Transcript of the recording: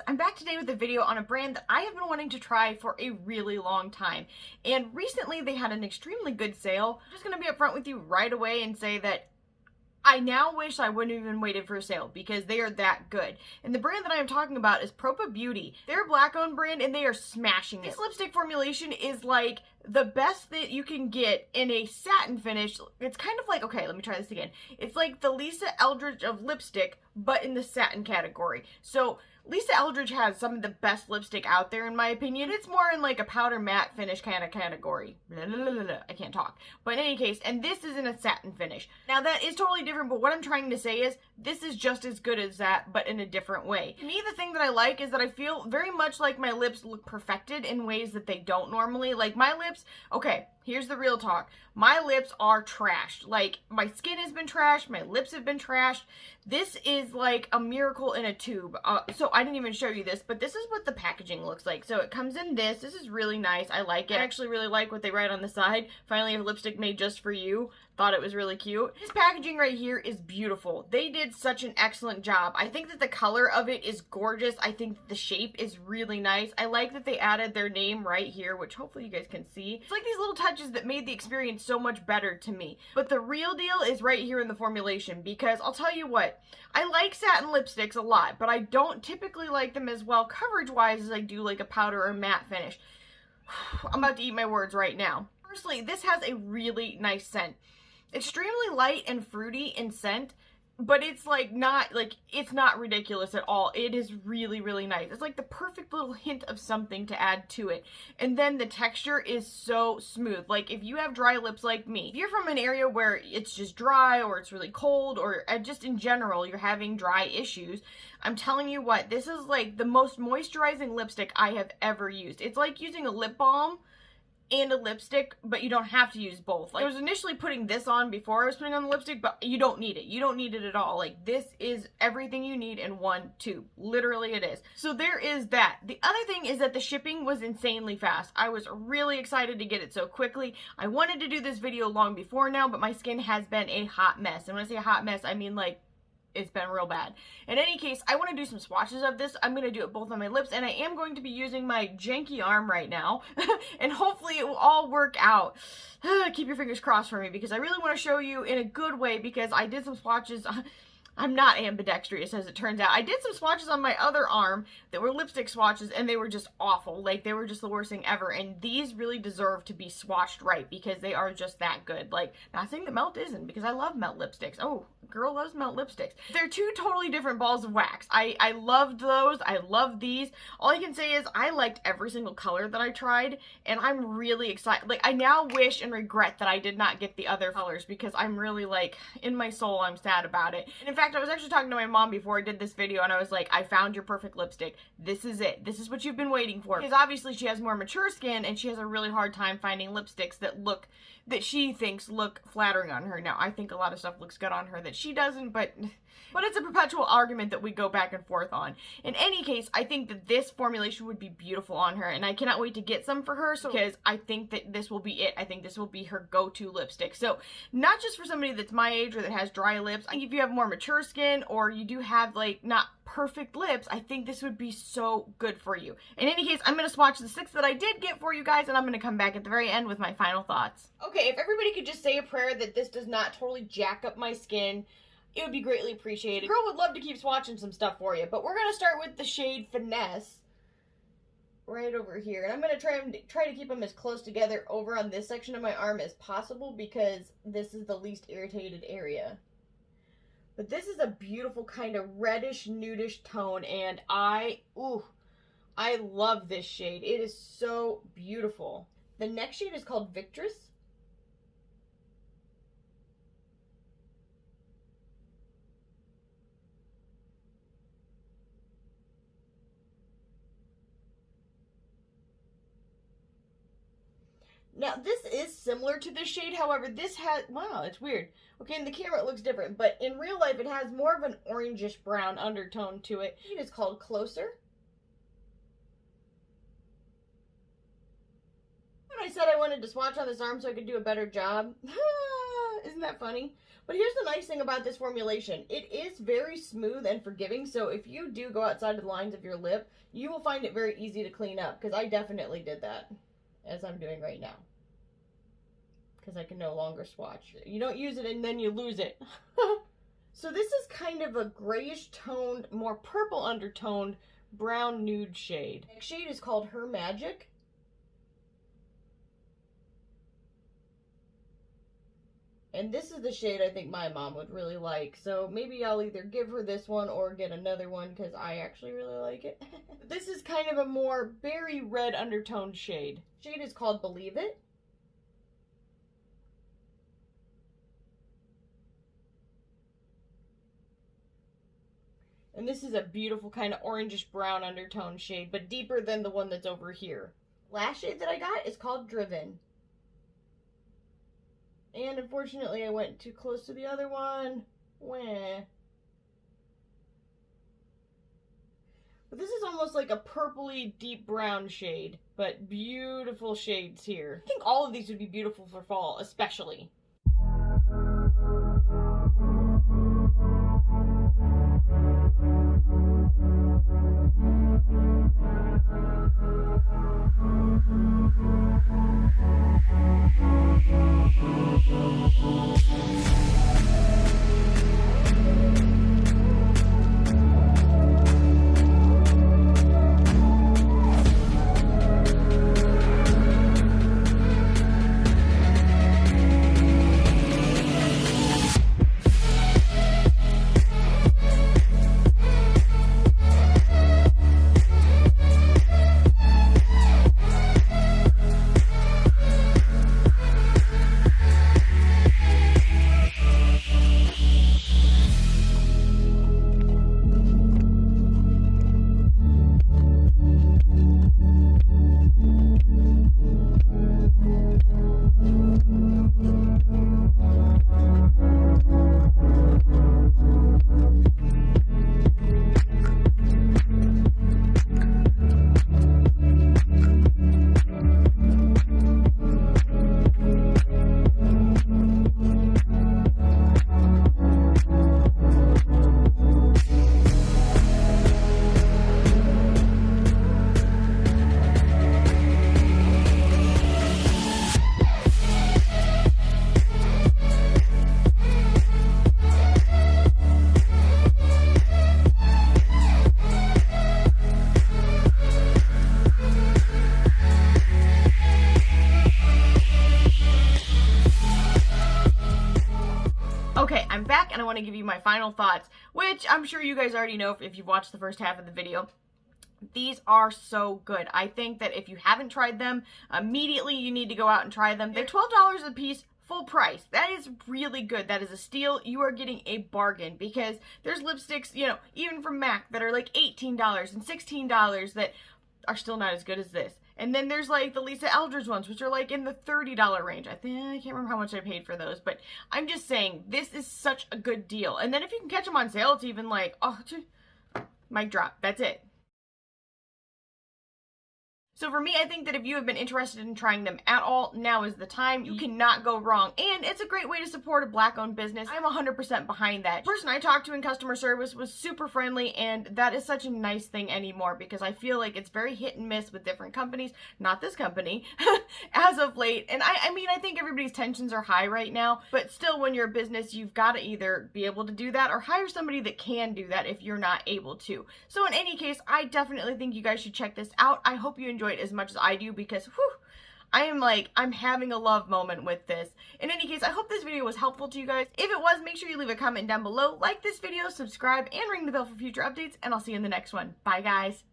I'm back today with a video on a brand that I have been wanting to try for a really long time. And recently they had an extremely good sale. I'm just going to be upfront with you right away and say that I now wish I wouldn't have even waited for a sale because they are that good. And the brand that I am talking about is Propa Beauty. They're a black-owned brand and they are smashing it. This lipstick formulation is like the best that you can get in a satin finish. It's kind of like, okay, let me try this again. It's like the Lisa Eldridge of lipstick, but in the satin category. So Lisa Eldridge has some of the best lipstick out there in my opinion. It's more in like a powder matte finish kind of category. I can't talk. But in any case, and this is in a satin finish. Now that is totally different, but what I'm trying to say is this is just as good as that, but in a different way. To me, the thing that I like is that I feel very much like my lips look perfected in ways that they don't normally. Like my lips, okay, here's the real talk. My lips are trashed. Like, my skin has been trashed. My lips have been trashed. This is like a miracle in a tube. So I didn't even show you this, but this is what the packaging looks like. So it comes in this. This is really nice. I like it. I actually really like what they write on the side. Finally, a lipstick made just for you. Thought it was really cute. This packaging right here is beautiful. They did such an excellent job. I think that the color of it is gorgeous. I think the shape is really nice. I like that they added their name right here, which hopefully you guys can see. It's like these little touches that made the experience so much better to me. But the real deal is right here in the formulation, because I'll tell you what, I like satin lipsticks a lot, but I don't typically like them as well coverage-wise as I do like a powder or matte finish. I'm about to eat my words right now. Firstly, this has a really nice scent. Extremely light and fruity in scent, but it's like it's not ridiculous at all. It is really, really nice. It's like the perfect little hint of something to add to it. And then the texture is so smooth. Like if you have dry lips like me, if you're from an area where it's just dry or it's really cold or just in general you're having dry issues, I'm telling you what, this is like the most moisturizing lipstick I have ever used. It's like using a lip balm and a lipstick, but you don't have to use both. Like I was initially putting this on before I was putting on the lipstick, but you don't need it. You don't need it at all. Like this is everything you need in one tube. Literally it is. So there is that. The other thing is that the shipping was insanely fast. I was really excited to get it so quickly. I wanted to do this video long before now, but my skin has been a hot mess. And when I say a hot mess, I mean like it's been real bad. In any case, I want to do some swatches of this. I'm going to do it both on my lips, and I am going to be using my janky arm right now, and hopefully it will all work out. Keep your fingers crossed for me, because I really want to show you in a good way, because I did some swatches. I'm not ambidextrous, as it turns out. I did some swatches on my other arm that were lipstick swatches, and they were just awful. Like, they were just the worst thing ever, and these really deserve to be swatched right, because they are just that good. Like, not saying that Melt isn't, because I love Melt lipsticks. Oh, girl loves Melt lipsticks. They're two totally different balls of wax. I loved those. I love these. All I can say is I liked every single color that I tried, and I'm really excited. Like, I now wish and regret that I did not get the other colors, because I'm really, like, in my soul, I'm sad about it. And in fact, I was actually talking to my mom before I did this video, and I was like, I found your perfect lipstick. This is it. This is what you've been waiting for. Because obviously she has more mature skin, and she has a really hard time finding lipsticks that she thinks look flattering on her. Now, I think a lot of stuff looks good on her that she doesn't, but it's a perpetual argument that we go back and forth on. In any case, I think that this formulation would be beautiful on her, and I cannot wait to get some for her, because I think that this will be it. I think this will be her go-to lipstick. So, not just for somebody that's my age or that has dry lips. I think if you have more mature skin, or you do have, like, not perfect lips, I think this would be so good for you. In any case, I'm going to swatch the 6 that I did get for you guys, and I'm going to come back at the very end with my final thoughts. Okay, if everybody could just say a prayer that this does not totally jack up my skin, it would be greatly appreciated. Girl would love to keep swatching some stuff for you, but we're going to start with the shade Finesse right over here. And I'm going to try to keep them as close together over on this section of my arm as possible, because this is the least irritated area. But this is a beautiful kind of reddish, nudish tone, and I love this shade. It is so beautiful. The next shade is called Victrus. Now, this is similar to this shade, however, this has, wow, it's weird. Okay, in the camera it looks different, but in real life it has more of an orangish brown undertone to it. It is called Closer. When I said I wanted to swatch on this arm so I could do a better job, isn't that funny? But here's the nice thing about this formulation. It is very smooth and forgiving, so if you do go outside of the lines of your lip, you will find it very easy to clean up, because I definitely did that, as I'm doing right now. Because I can no longer swatch. You don't use it and then you lose it. So this is kind of a grayish toned, more purple undertoned, brown nude shade. The shade is called Her Magic. And this is the shade I think my mom would really like. So maybe I'll either give her this one or get another one because I actually really like it. This is kind of a more berry red undertoned shade. Shade is called Believe It. And this is a beautiful kind of orangish brown undertone shade, but deeper than the one that's over here. Last shade that I got is called Driven. And unfortunately I went too close to the other one. Wah. But this is almost like a purpley deep brown shade, but beautiful shades here. I think all of these would be beautiful for fall, especially. Okay, I'm back and I want to give you my final thoughts, which I'm sure you guys already know if you've watched the first half of the video. These are so good. I think that if you haven't tried them, immediately you need to go out and try them. They're $12 a piece, full price. That is really good. That is a steal. You are getting a bargain because there's lipsticks, you know, even from MAC that are like $18 and $16 that are still not as good as this. And then there's like the Lisa Eldridge ones, which are like in the $30 range. I can't remember how much I paid for those, but I'm just saying this is such a good deal. And then if you can catch them on sale, it's even like, oh, mic drop. That's it. So for me, I think that if you have been interested in trying them at all, now is the time. You cannot go wrong. And it's a great way to support a Black-owned business. I'm 100% behind that. The person I talked to in customer service was super friendly, and that is such a nice thing anymore because I feel like it's very hit and miss with different companies, not this company, as of late. And I mean, I think everybody's tensions are high right now, but still when you're a business, you've got to either be able to do that or hire somebody that can do that if you're not able to. So in any case, I definitely think you guys should check this out. I hope you enjoyed as much as I do because I'm having a love moment with this. In any case, I hope this video was helpful to you guys. If it was, make sure you leave a comment down below, like this video, subscribe, and ring the bell for future updates, and I'll see you in the next one. Bye, guys.